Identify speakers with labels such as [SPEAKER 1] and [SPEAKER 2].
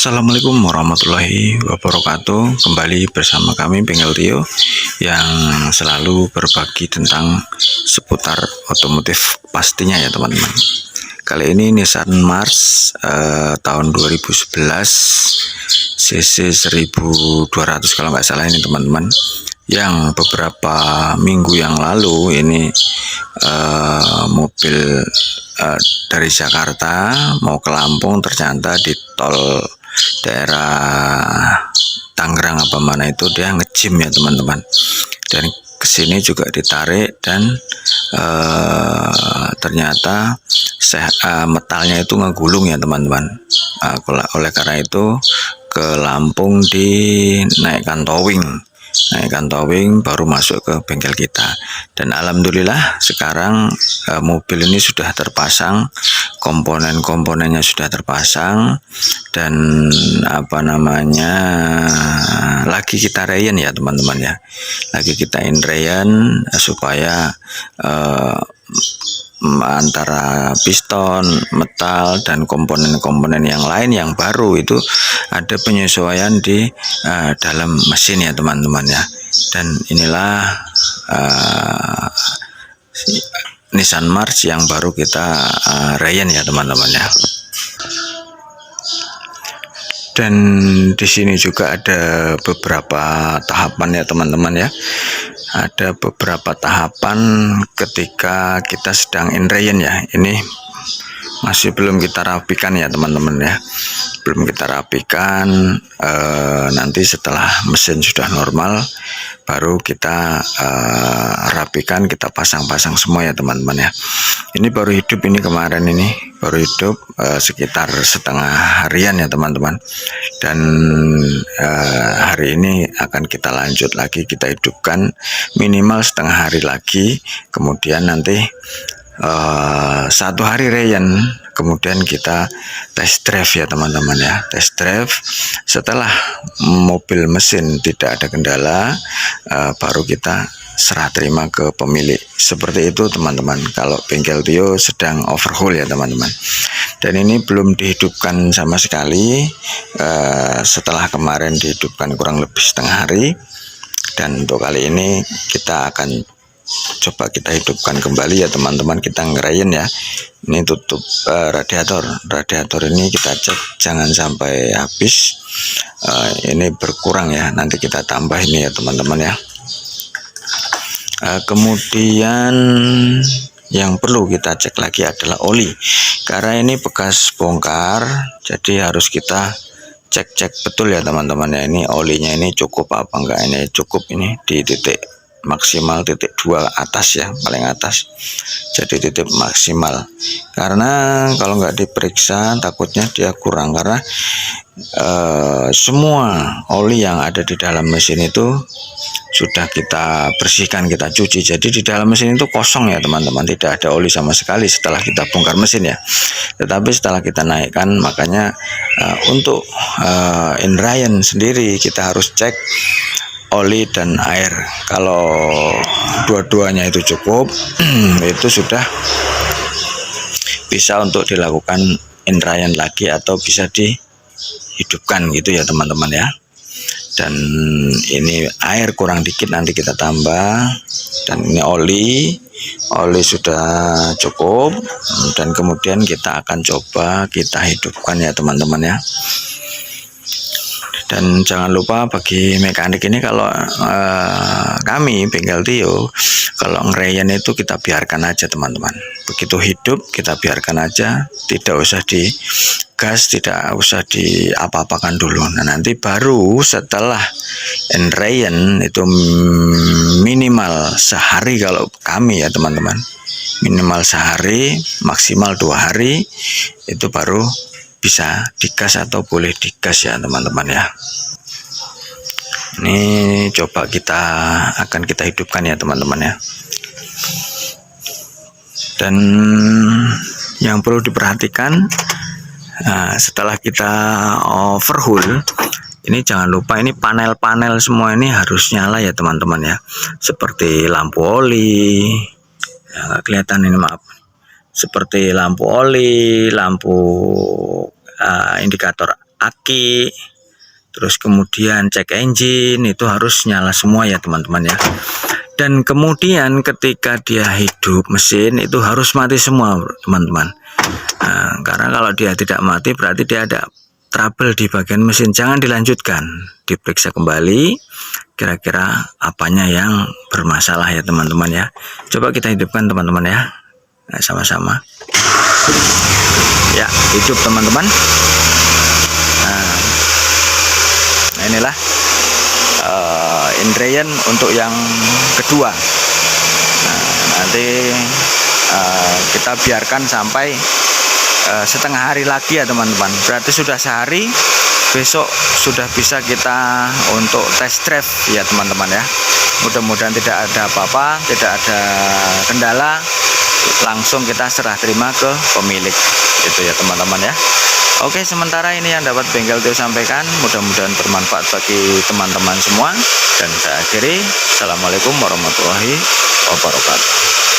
[SPEAKER 1] Assalamualaikum warahmatullahi wabarakatuh. Kembali bersama kami Bengkel Tio yang selalu berbagi tentang seputar otomotif pastinya ya teman-teman. Kali ini Nissan March tahun 2011 CC 1200 kalau nggak salah ini teman-teman. Yang beberapa minggu yang lalu ini mobil dari Jakarta mau ke Lampung ternyata di tol daerah Tangerang apa mana itu dia ngejim ya teman-teman, dan kesini juga ditarik dan ternyata metalnya itu ngegulung ya teman-teman. Oleh karena itu ke Lampung dinaikkan towing baru masuk ke bengkel kita, dan alhamdulillah sekarang mobil ini sudah terpasang, komponen-komponennya sudah terpasang, dan lagi kita reyen ya teman-teman ya, lagi kita reyen supaya antara piston, metal, dan komponen-komponen yang lain yang baru itu ada penyesuaian di dalam mesin ya teman-teman ya. Dan inilah Nissan March yang baru kita reyen ya teman-teman ya. Dan di sini juga ada beberapa tahapan ya teman-teman ya. Ada beberapa tahapan ketika kita sedang reyen ya. Ini masih belum kita rapikan ya teman-teman ya. Belum kita rapikan. Nanti setelah mesin sudah normal baru kita rapikan, kita pasang-pasang semua ya teman-teman ya. Ini baru hidup, ini kemarin ini baru hidup sekitar setengah harian ya teman-teman, dan hari ini akan kita lanjut lagi, kita hidupkan minimal setengah hari lagi, kemudian nanti 1 hari reyen, kemudian kita test drive ya teman-teman ya. Test drive setelah mobil mesin tidak ada kendala, baru kita serah terima ke pemilik. Seperti itu teman-teman kalau bengkel Tio sedang overhaul ya teman-teman. Dan ini belum dihidupkan sama sekali, setelah kemarin dihidupkan kurang lebih setengah hari, dan untuk kali ini kita akan coba kita hidupkan kembali ya teman-teman. Kita ngereyen ya, ini tutup radiator ini kita cek jangan sampai habis, ini berkurang ya, nanti kita tambah ini ya teman-teman ya. Kemudian yang perlu kita cek lagi adalah oli, karena ini bekas bongkar, jadi harus kita cek betul ya teman-teman ya. Ini olinya ini cukup apa enggak, ini cukup, ini di titik maksimal titik 2 atas ya, paling atas, jadi titik maksimal. Karena kalau nggak diperiksa takutnya dia kurang, karena semua oli yang ada di dalam mesin itu sudah kita bersihkan, kita cuci, jadi di dalam mesin itu kosong ya teman-teman, tidak ada oli sama sekali setelah kita bongkar mesin ya. Tetapi setelah kita naikkan, makanya untuk inreyen sendiri kita harus cek oli dan air. Kalau dua-duanya itu cukup, itu sudah bisa untuk dilakukan inreyen lagi atau bisa dihidupkan gitu ya teman-teman ya. Dan ini air kurang dikit nanti kita tambah, dan ini oli sudah cukup, dan kemudian kita akan coba kita hidupkan ya teman-teman ya. Dan jangan lupa bagi mekanik ini, kalau kami Bengkel Tio kalau ngereyen itu kita biarkan aja teman-teman, begitu hidup kita biarkan aja, tidak usah digas, tidak usah diapa-apakan dulu. Nah nanti baru setelah ngereyen itu minimal sehari, kalau kami ya teman-teman minimal sehari, maksimal 2 hari, itu baru bisa digas atau boleh digas ya teman-teman ya. Ini coba akan kita hidupkan ya teman-teman ya. Dan yang perlu diperhatikan, setelah kita overhaul ini jangan lupa, ini panel-panel semua ini harus nyala ya teman-teman ya, seperti lampu oli ya, kelihatan ini, maaf, seperti lampu oli, lampu indikator aki, terus kemudian cek engine itu harus nyala semua ya teman-teman ya. Dan kemudian ketika dia hidup mesin itu harus mati semua teman-teman. Nah, karena kalau dia tidak mati berarti dia ada trouble di bagian mesin, jangan dilanjutkan, diperiksa kembali kira-kira apanya yang bermasalah ya teman-teman ya. Coba kita hidupkan teman-teman ya. Nah, sama-sama ya, hidup teman-teman. Nah, inilah Indrayant untuk yang kedua. Nah, nanti kita biarkan sampai setengah hari lagi ya teman-teman. Berarti sudah sehari, besok sudah bisa kita untuk test drive ya teman-teman ya. Mudah-mudahan tidak ada apa-apa, tidak ada kendala, langsung kita serah terima ke pemilik itu ya teman-teman ya. Oke, sementara ini yang dapat Bengkel Tio sampaikan, mudah-mudahan bermanfaat bagi teman-teman semua, dan saya akhiri. Assalamualaikum warahmatullahi wabarakatuh.